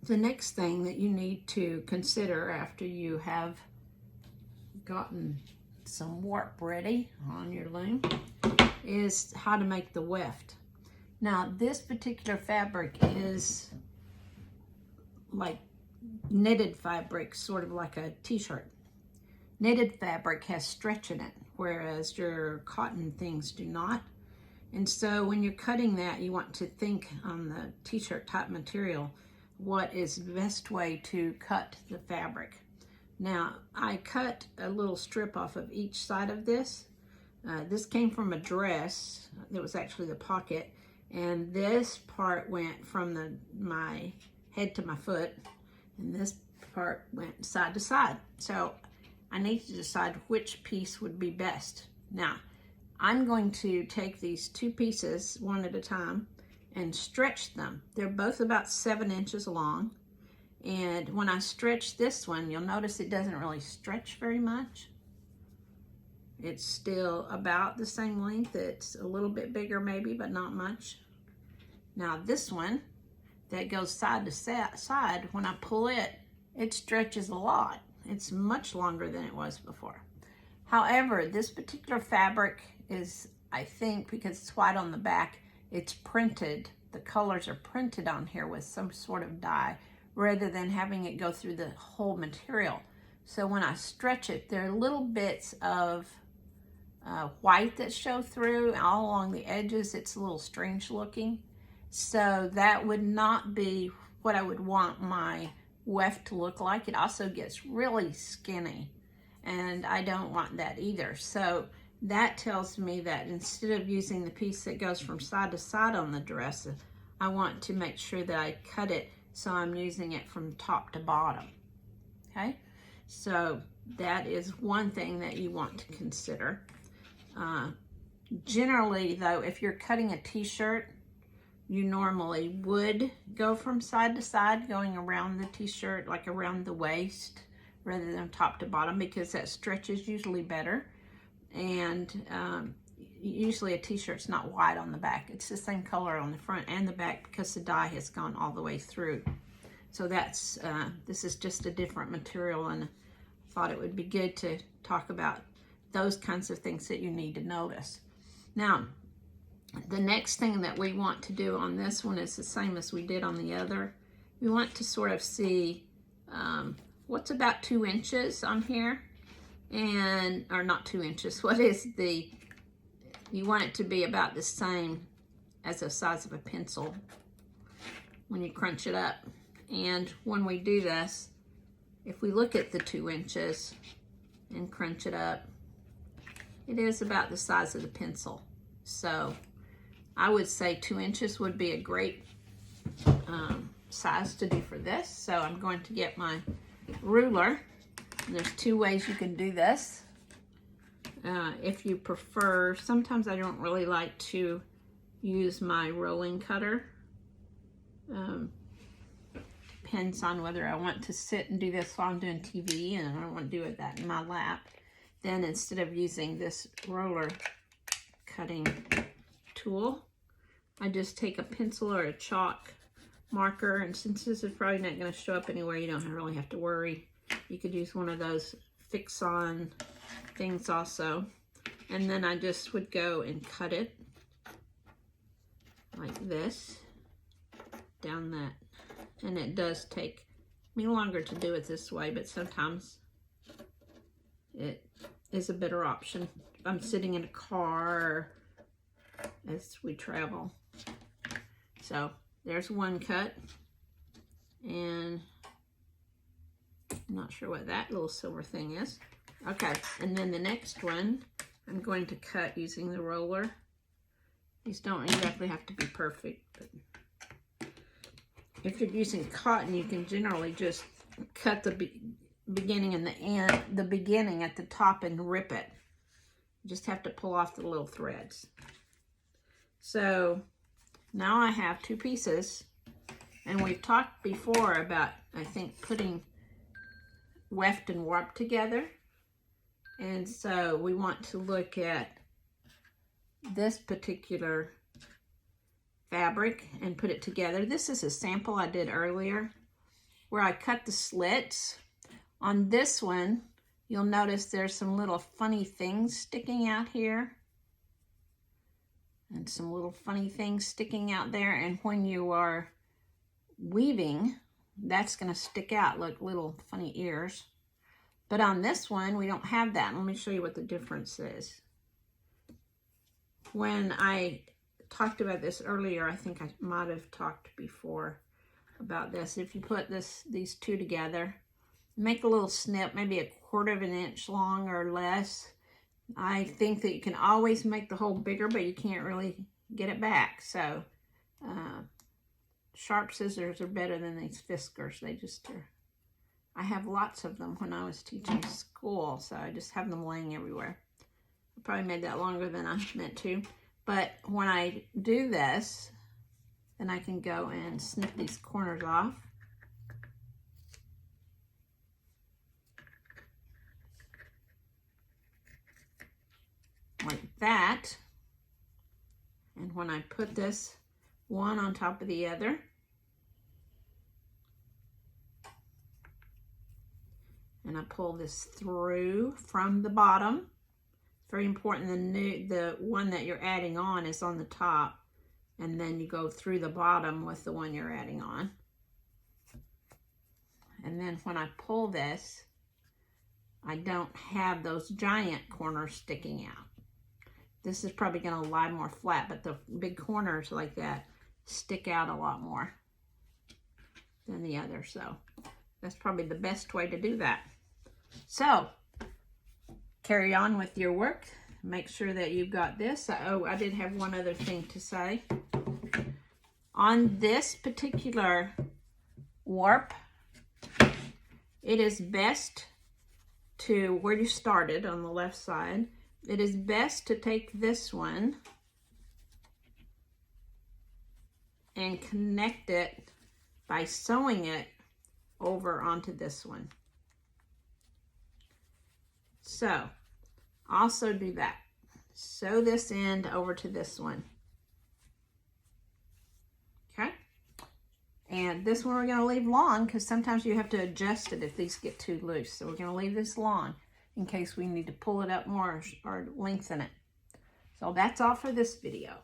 The next thing that you need to consider after you have gotten some warp ready on your loom is how to make the weft. Now, this particular fabric is like knitted fabric, sort of like a t-shirt. Knitted fabric has stretch in it, whereas your cotton things do not. And so when you're cutting that, you want to think on the t-shirt type material, what is the best way to cut the fabric. Now, I cut a little strip off of each side of this. This came from a dress. It was actually the pocket. And this part went from my head to my foot. And this part went side to side. So I need to decide which piece would be best. Now, I'm going to take these two pieces one at a time and stretch them. They're both about 7 inches long. And when I stretch this one, you'll notice it doesn't really stretch very much. It's still about the same length. It's a little bit bigger maybe, but not much. Now this one that goes side to side, when I pull it, it stretches a lot. It's much longer than it was before. However, this particular fabric is, I think, because it's white on the back, it's printed. The colors are printed on here with some sort of dye, rather than having it go through the whole material. So when I stretch it, there are little bits of white that show through all along the edges. It's a little strange looking. So that would not be what I would want my weft to look like. It also gets really skinny, and I don't want that either. So that tells me that instead of using the piece that goes from side to side on the dress, I want to make sure that I cut it so I'm using it from top to bottom. Okay, so that is one thing that you want to consider. Generally though, if you're cutting a t-shirt, you normally would go from side to side, going around the t-shirt, like around the waist, rather than top to bottom, because that stretch is usually better. And usually a t-shirt's not white on the back. It's the same color on the front and the back because the dye has gone all the way through. So that's, this is just a different material, and I thought it would be good to talk about those kinds of things that you need to notice. Now, the next thing that we want to do on this one is the same as we did on the other. We want to sort of see what's about 2 inches on here, and, or not 2 inches, what is you want it to be about the same as the size of a pencil when you crunch it up. And when we do this, if we look at the 2 inches and crunch it up, it is about the size of the pencil. So I would say 2 inches would be a great size to do for this. So I'm going to get my ruler. There's 2 ways you can do this. If you prefer, sometimes I don't really like to use my rolling cutter. Depends on whether I want to sit and do this while I'm doing TV, and I don't want to do that in my lap. Then instead of using this roller cutting tool, I just take a pencil or a chalk marker, and since this is probably not going to show up anywhere, you don't really have to worry. You could use one of those fix-on things also. And then I just would go and cut it like this, down that. And it does take me longer to do it this way, but sometimes it is a better option if I'm sitting in a car as we travel. So there's one cut, and I'm not sure what that little silver thing is. Okay, and then the next one, I'm going to cut using the roller. These don't exactly have to be perfect, but if you're using cotton, you can generally just cut the beginning and the end, the beginning at the top, and rip it. You just have to pull off the little threads. So now I have 2 pieces, and we've talked before about, I think, putting weft and warp together. And so we want to look at this particular fabric and put it together. This is a sample I did earlier, where I cut the slits. On this one, you'll notice there's some little funny things sticking out here. And some little funny things sticking out there. And when you are weaving, that's going to stick out like little funny ears. But on this one, we don't have that. Let me show you what the difference is. When I talked about this earlier, I think I might have talked before about this. If you put these two together, make a little snip, maybe 1/4 of an inch long or less. I think that you can always make the hole bigger, but you can't really get it back. So sharp scissors are better than these Fiskars. They just are. I have lots of them when I was teaching school, so I just have them laying everywhere. I probably made that longer than I meant to. But when I do this, then I can go and snip these corners off. Like that. And when I put this one on top of the other, and I pull this through from the bottom. It's very important the one that you're adding on is on the top, and then you go through the bottom with the one you're adding on. And then when I pull this, I don't have those giant corners sticking out. This is probably going to lie more flat, but the big corners like that stick out a lot more than the other. So that's probably the best way to do that. So carry on with your work. Make sure that you've got this. Oh, I did have one other thing to say. On this particular warp, it is best to, where you started on the left side, it is best to take this one and connect it by sewing it over onto this one. So, also do that. Sew this end over to this one. Okay? And this one we're going to leave long because sometimes you have to adjust it if these get too loose. So we're going to leave this long in case we need to pull it up more or lengthen it. So that's all for this video.